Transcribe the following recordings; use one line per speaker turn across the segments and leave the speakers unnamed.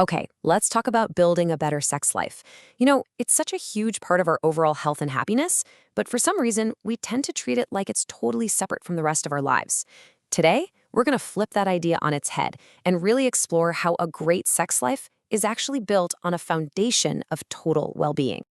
Okay, let's talk about building a better sex life. It's such a huge part of our overall health and happiness, but for some reason, we tend to treat it like it's totally separate from the rest of our lives. Today, we're going to flip that idea on its head and really explore how a great sex life is actually built on a foundation of total well being.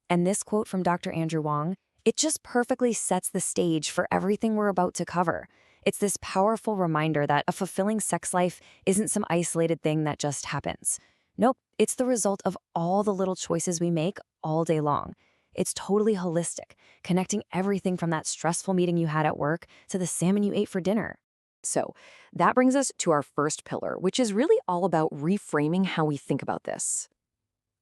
And this quote from Dr. Andrew Wong, it just perfectly sets the stage for everything we're about to cover. It's this powerful reminder that a fulfilling sex life isn't some isolated thing that just happens. Nope, it's the result of all the little choices we make all day long. It's totally holistic, connecting everything from that stressful meeting you had at work to the salmon you ate for dinner. So, that brings us to our first pillar, which is really all about reframing how we think about this.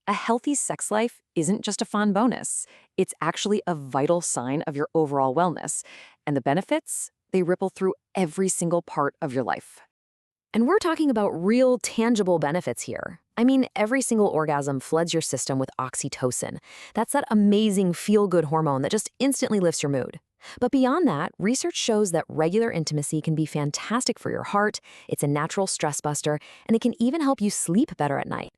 A healthy sex life isn't just a fun bonus. It's actually a vital sign of your overall wellness. And the benefits, they ripple through every single part of your life. And we're talking about real, tangible benefits here. I mean, every single orgasm floods your system with oxytocin. That's that amazing feel-good hormone that just instantly lifts your mood. But beyond that, research shows that regular intimacy can be fantastic for your heart, it's a natural stress buster, and it can even help you sleep better at night.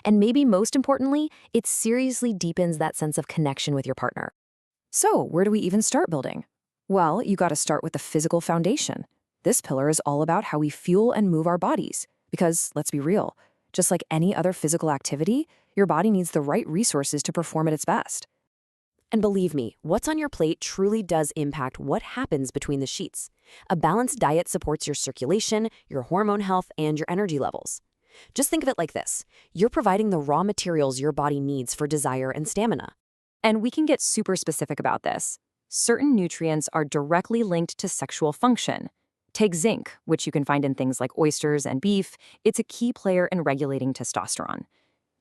And maybe most importantly, it seriously deepens that sense of connection with your partner. So, where do we even start building? Well, you got to start with the physical foundation. This pillar is all about how we fuel and move our bodies. Because, let's be real, just like any other physical activity, your body needs the right resources to perform at its best. And believe me, what's on your plate truly does impact what happens between the sheets. A balanced diet supports your circulation, your hormone health, and your energy levels. Just think of it like this. You're providing the raw materials your body needs for desire and stamina. And we can get super specific about this. Certain nutrients are directly linked to sexual function. Take zinc, which you can find in things like oysters and beef. It's a key player in regulating testosterone.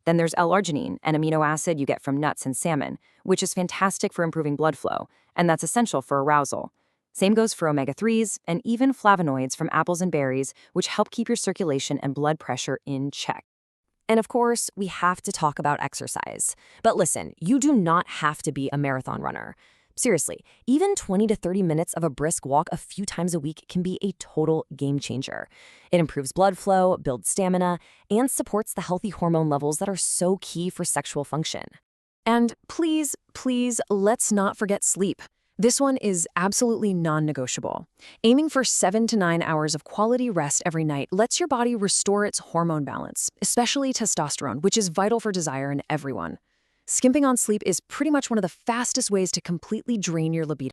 Then there's L-arginine, an amino acid you get from nuts and salmon, which is fantastic for improving blood flow, and that's essential for arousal. Same goes for omega-3s and even flavonoids from apples and berries, which help keep your circulation and blood pressure in check. And of course, we have to talk about exercise. But listen, you do not have to be a marathon runner. Seriously, even 20 to 30 minutes of a brisk walk a few times a week can be a total game changer. It improves blood flow, builds stamina, and supports the healthy hormone levels that are so key for sexual function. And please, please, let's not forget sleep. This one is absolutely non-negotiable. Aiming for 7 to 9 hours of quality rest every night lets your body restore its hormone balance, especially testosterone, which is vital for desire in everyone. Skimping on sleep is pretty much one of the fastest ways to completely drain your libido.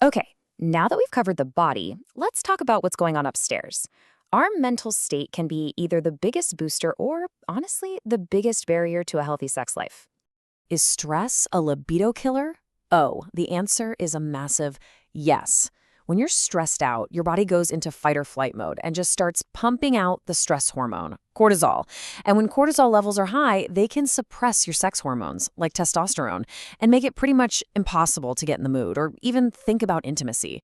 Okay, now that we've covered the body, let's talk about what's going on upstairs. Our mental state can be either the biggest booster or, honestly, the biggest barrier to a healthy sex life. Is stress a libido killer? Oh, the answer is a massive yes. When you're stressed out, your body goes into fight or flight mode and just starts pumping out the stress hormone, cortisol. And when cortisol levels are high, they can suppress your sex hormones, like testosterone, and make it pretty much impossible to get in the mood or even think about intimacy.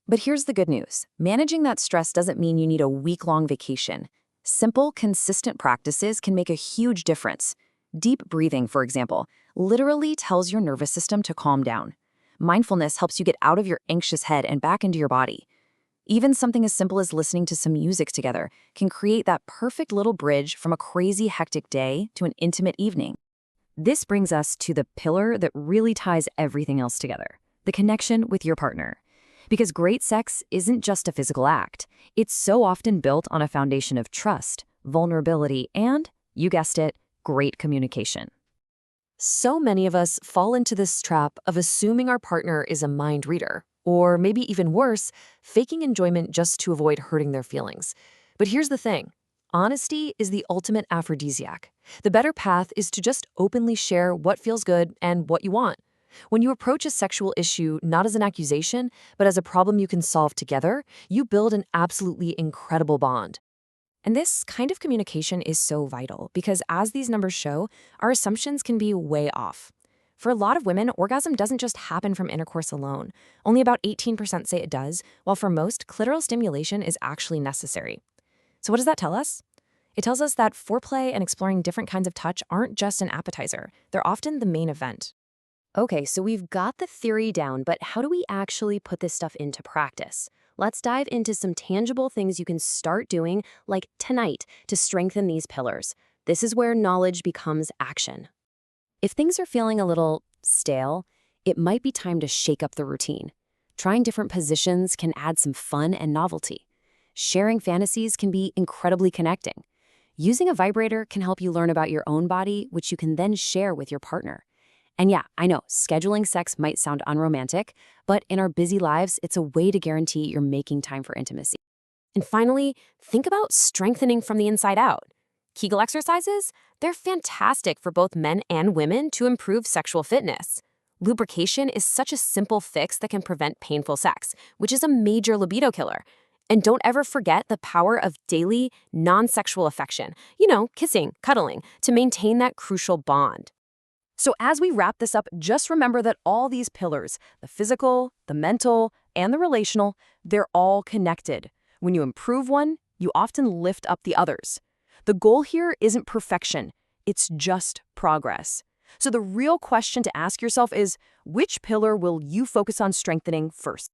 But here's the good news. Managing that stress doesn't mean you need a week-long vacation. Simple, consistent practices can make a huge difference. Deep breathing, for example, literally tells your nervous system to calm down. Mindfulness helps you get out of your anxious head and back into your body. Even something as simple as listening to some music together can create that perfect little bridge from a crazy, hectic day to an intimate evening. This brings us to the pillar that really ties everything else together, the connection with your partner. Because great sex isn't just a physical act. It's so often built on a foundation of trust, vulnerability, and, you guessed it, great communication. So many of us fall into this trap of assuming our partner is a mind reader, or maybe even worse, faking enjoyment just to avoid hurting their feelings. But here's the thing. Honesty is the ultimate aphrodisiac. The better path is to just openly share what feels good and what you want. When you approach a sexual issue not as an accusation, but as a problem you can solve together, you build an absolutely incredible bond. And this kind of communication is so vital because as these numbers show, our assumptions can be way off. For a lot of women, orgasm doesn't just happen from intercourse alone. Only about 18% say it does, while for most, clitoral stimulation is actually necessary. So what does that tell us? It tells us that foreplay and exploring different kinds of touch aren't just an appetizer. They're often the main event. Okay, so we've got the theory down, but how do we actually put this stuff into practice? Let's dive into some tangible things you can start doing, like tonight, to strengthen these pillars. This is where knowledge becomes action. If things are feeling a little stale, it might be time to shake up the routine. Trying different positions can add some fun and novelty. Sharing fantasies can be incredibly connecting. Using a vibrator can help you learn about your own body, which you can then share with your partner. And yeah, I know, scheduling sex might sound unromantic, but in our busy lives, it's a way to guarantee you're making time for intimacy. And finally, think about strengthening from the inside out. Kegel exercises? They're fantastic for both men and women to improve sexual fitness. Lubrication is such a simple fix that can prevent painful sex, which is a major libido killer. And don't ever forget the power of daily, non-sexual affection. Kissing, cuddling, to maintain that crucial bond. So as we wrap this up, just remember that all these pillars, the physical, the mental, and the relational, they're all connected. When you improve one, you often lift up the others. The goal here isn't perfection, it's just progress. So the real question to ask yourself is, which pillar will you focus on strengthening first?